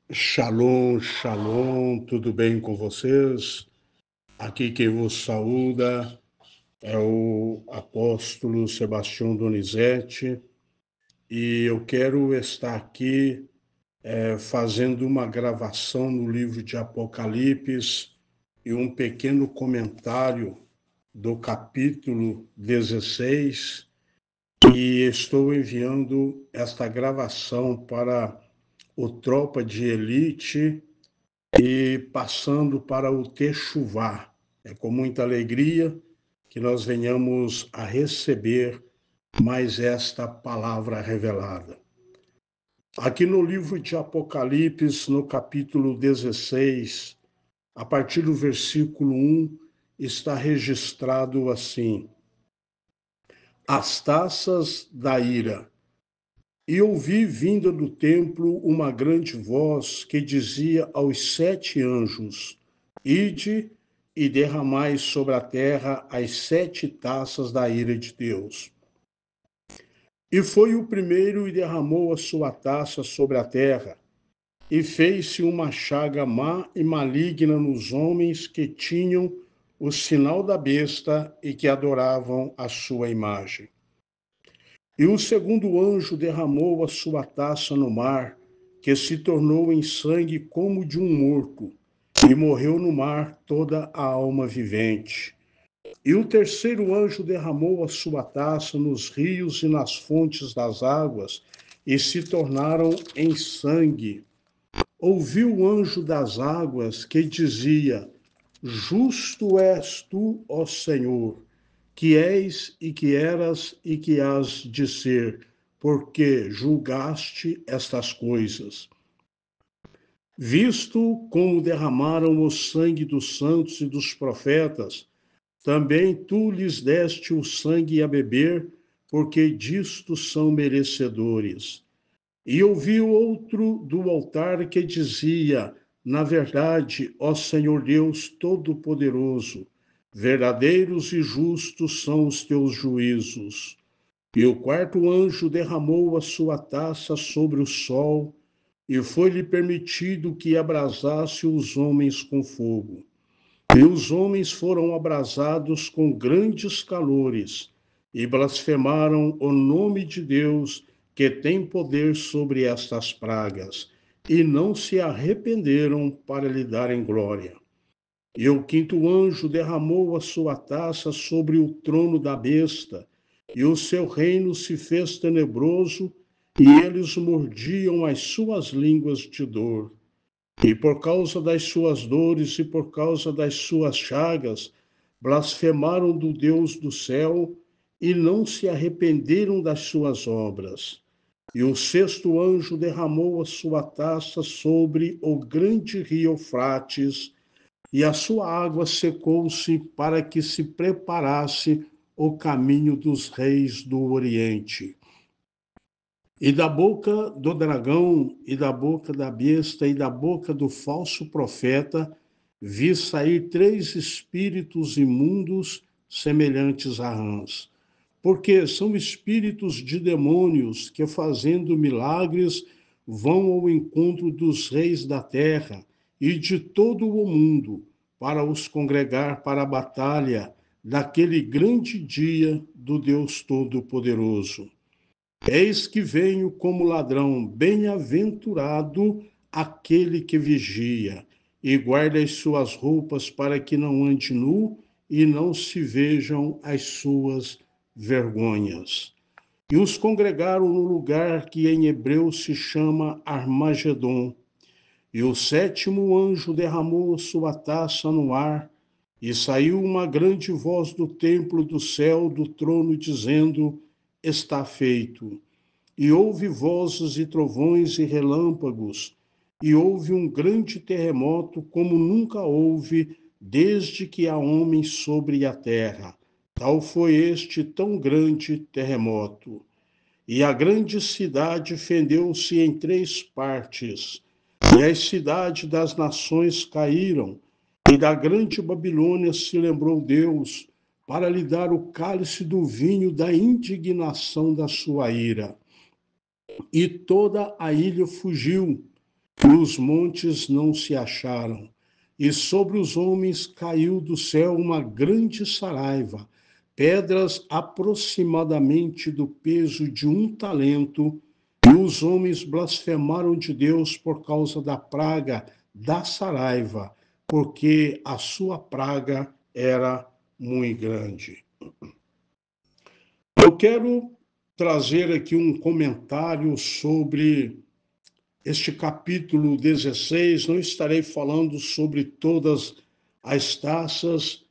Shalom, shalom, tudo bem com vocês? Aqui quem vos saúda é o apóstolo Sebastião Donizete e eu quero estar aqui fazendo uma gravação no livro de Apocalipse e um pequeno comentário do capítulo 16 e estou enviando esta gravação para o Tropa de Elite e passando para o Techuvá. É com muita alegria que nós venhamos a receber mais esta palavra revelada. Aqui no livro de Apocalipse, no capítulo 16, a partir do versículo 1, está registrado assim: as taças da ira. E ouvi vinda do templo uma grande voz que dizia aos 7 anjos: Ide e derramai sobre a terra as 7 taças da ira de Deus. E foi o primeiro e derramou a sua taça sobre a terra, e fez-se uma chaga má e maligna nos homens que tinham o sinal da besta e que adoravam a sua imagem. E o segundo anjo derramou a sua taça no mar, que se tornou em sangue como de um morto, e morreu no mar toda a alma vivente. E o terceiro anjo derramou a sua taça nos rios e nas fontes das águas, e se tornaram em sangue. Ouvi o anjo das águas que dizia: Justo és tu, ó Senhor, que és e que eras e que hás de ser, porque julgaste estas coisas. Visto como derramaram o sangue dos santos e dos profetas, também tu lhes deste o sangue a beber, porque disto são merecedores. E ouvi outro do altar que dizia: Na verdade, ó Senhor Deus Todo-Poderoso, verdadeiros e justos são os teus juízos. E o quarto anjo derramou a sua taça sobre o sol, e foi-lhe permitido que abrasasse os homens com fogo. E os homens foram abrasados com grandes calores, e blasfemaram o nome de Deus, que tem poder sobre estas pragas, e não se arrependeram para lhe darem glória. E o quinto anjo derramou a sua taça sobre o trono da besta, e o seu reino se fez tenebroso, e eles mordiam as suas línguas de dor. E por causa das suas dores e por causa das suas chagas, blasfemaram do Deus do céu e não se arrependeram das suas obras. E o sexto anjo derramou a sua taça sobre o grande rio Eufrates, e a sua água secou-se para que se preparasse o caminho dos reis do Oriente. E da boca do dragão, e da boca da besta, e da boca do falso profeta, vi sair 3 espíritos imundos, semelhantes a rãs. Porque são espíritos de demônios que, fazendo milagres, vão ao encontro dos reis da terra e de todo o mundo, para os congregar para a batalha daquele grande dia do Deus Todo-Poderoso. Eis que venho como ladrão, bem-aventurado aquele que vigia e guarda as suas roupas para que não ande nu e não se vejam as suas vergonhas. E os congregaram no lugar que em hebreu se chama Armagedon. E o sétimo anjo derramou sua taça no ar, e saiu uma grande voz do templo do céu, do trono, dizendo: Está feito. E houve vozes e trovões e relâmpagos, e houve um grande terremoto, como nunca houve desde que há homens sobre a terra. Tal foi este tão grande terremoto. E a grande cidade fendeu-se em 3 partes, e as cidades das nações caíram, e da grande Babilônia se lembrou Deus, para lhe dar o cálice do vinho da indignação da sua ira. E toda a ilha fugiu, Nos montes não se acharam, e sobre os homens caiu do céu uma grande saraiva, pedras aproximadamente do peso de 1 talento, e os homens blasfemaram de Deus por causa da praga da saraiva, porque a sua praga era muito grande. Eu quero trazer aqui um comentário sobre este capítulo 16. Não estarei falando sobre todas as taças,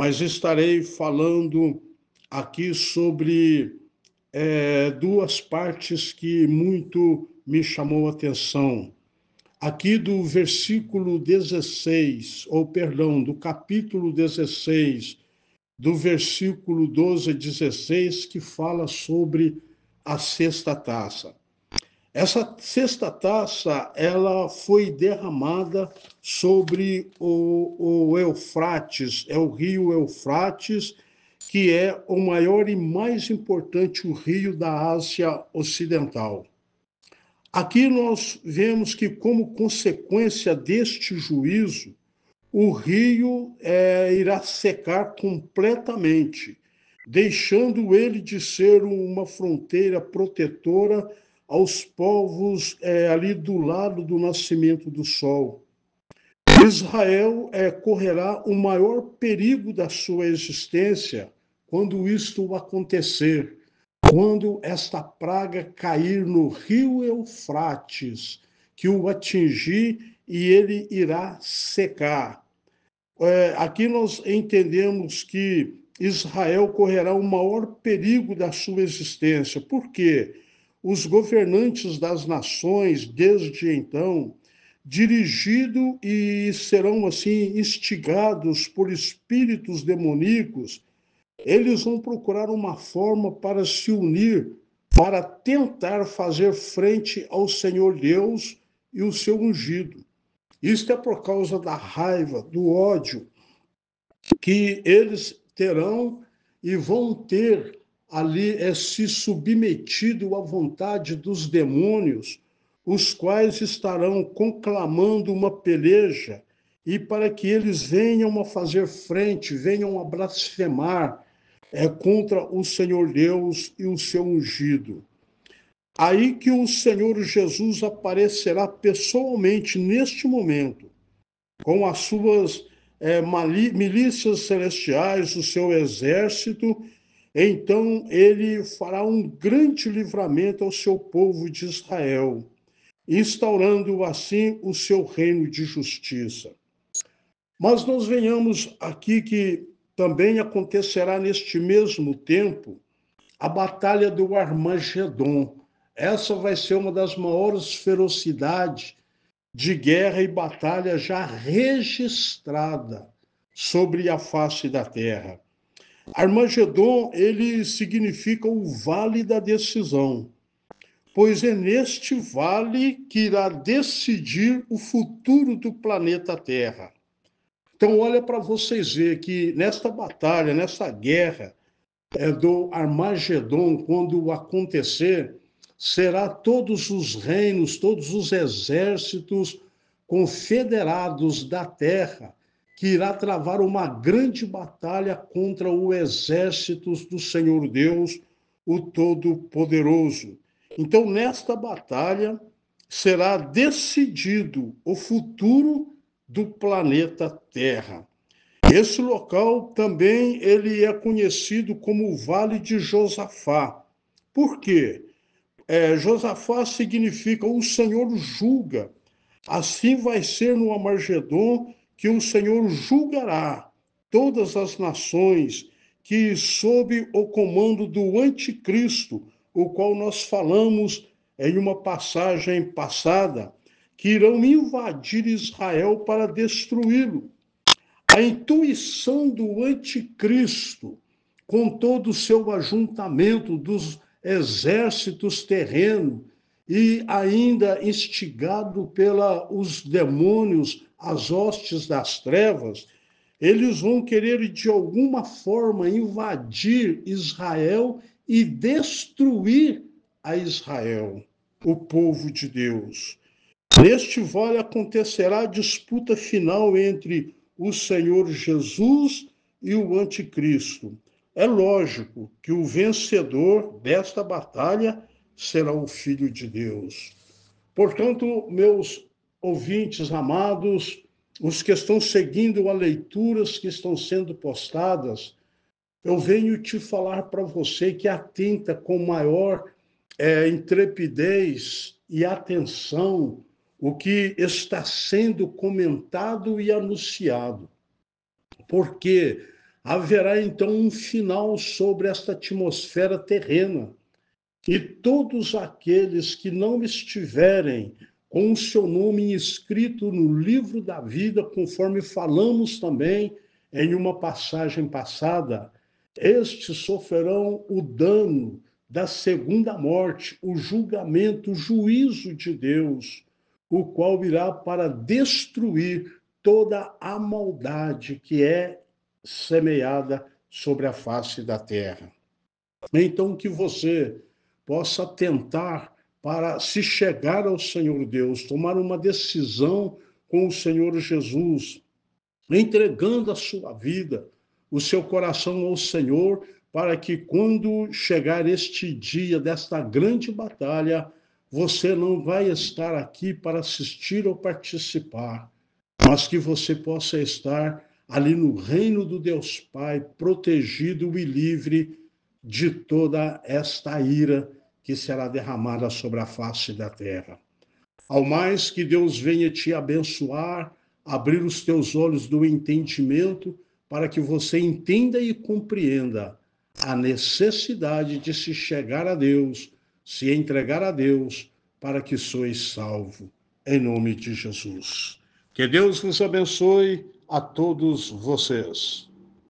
mas estarei falando aqui sobre duas partes que muito me chamou a atenção. Aqui do versículo 16, ou perdão, do capítulo 16, do versículo 12 a 16, que fala sobre a sexta taça. Essa sexta taça, ela foi derramada sobre o Eufrates, é o rio Eufrates, que é o maior e mais importante rio da Ásia Ocidental. Aqui nós vemos que, como consequência deste juízo, o rio irá secar completamente, deixando ele de ser uma fronteira protetora aos povos ali do lado do nascimento do sol. Israel correrá o maior perigo da sua existência quando isto acontecer, quando esta praga cair no rio Eufrates, que o atingir e ele irá secar. Aqui nós entendemos que Israel correrá o maior perigo da sua existência. Por quê? Os governantes das nações, desde então, dirigidos e serão assim instigados por espíritos demoníacos, eles vão procurar uma forma para se unir, para tentar fazer frente ao Senhor Deus e o seu ungido. Isto é por causa da raiva, do ódio que eles terão e vão ter ali se submetido à vontade dos demônios, os quais estarão conclamando uma peleja, e para que eles venham a fazer frente, venham a blasfemar contra o Senhor Deus e o seu ungido. Aí que o Senhor Jesus aparecerá pessoalmente neste momento, com as suas milícias celestiais, o seu exército. Então ele fará um grande livramento ao seu povo de Israel, instaurando assim o seu reino de justiça. Mas nós venhamos aqui que também acontecerá neste mesmo tempo a batalha do Armagedon. Essa vai ser uma das maiores ferocidades de guerra e batalha já registrada sobre a face da terra. Armagedon, ele significa o vale da decisão, pois é neste vale que irá decidir o futuro do planeta Terra. Então, olha para vocês verem que nesta batalha, nessa guerra do Armagedon, quando acontecer, será todos os reinos, todos os exércitos confederados da terra que irá travar uma grande batalha contra o exército do Senhor Deus, o Todo-Poderoso. Então, nesta batalha, será decidido o futuro do planeta Terra. Esse local também ele é conhecido como o Vale de Josafá. Por quê? Josafá significa o Senhor julga. Assim vai ser no Armagedon que o Senhor julgará todas as nações que, sob o comando do anticristo, o qual nós falamos em uma passagem passada, que irão invadir Israel para destruí-lo. A intuição do anticristo, com todo o seu ajuntamento dos exércitos terrenos e ainda instigado pelos demônios, as hostes das trevas, eles vão querer de alguma forma invadir Israel e destruir a Israel, o povo de Deus. Neste vale acontecerá a disputa final entre o Senhor Jesus e o Anticristo. É lógico que o vencedor desta batalha será o Filho de Deus. Portanto, meus ouvintes amados, os que estão seguindo as leituras que estão sendo postadas, eu venho te falar para você que atenta com maior intrepidez e atenção o que está sendo comentado e anunciado, porque haverá então um final sobre esta atmosfera terrena. E todos aqueles que não estiverem com o seu nome escrito no livro da vida, conforme falamos também em uma passagem passada, estes sofrerão o dano da segunda morte, o julgamento, o juízo de Deus, o qual irá para destruir toda a maldade que é semeada sobre a face da terra. Então, que você possa tentar para se chegar ao Senhor Deus, tomar uma decisão com o Senhor Jesus, entregando a sua vida, o seu coração ao Senhor, para que quando chegar este dia desta grande batalha, você não vai estar aqui para assistir ou participar, mas que você possa estar ali no reino do Deus Pai, protegido e livre de toda esta ira que será derramada sobre a face da terra. Ao mais que Deus venha te abençoar, abrir os teus olhos do entendimento, para que você entenda e compreenda a necessidade de se chegar a Deus, se entregar a Deus, para que sois salvo, em nome de Jesus. Que Deus vos abençoe a todos vocês.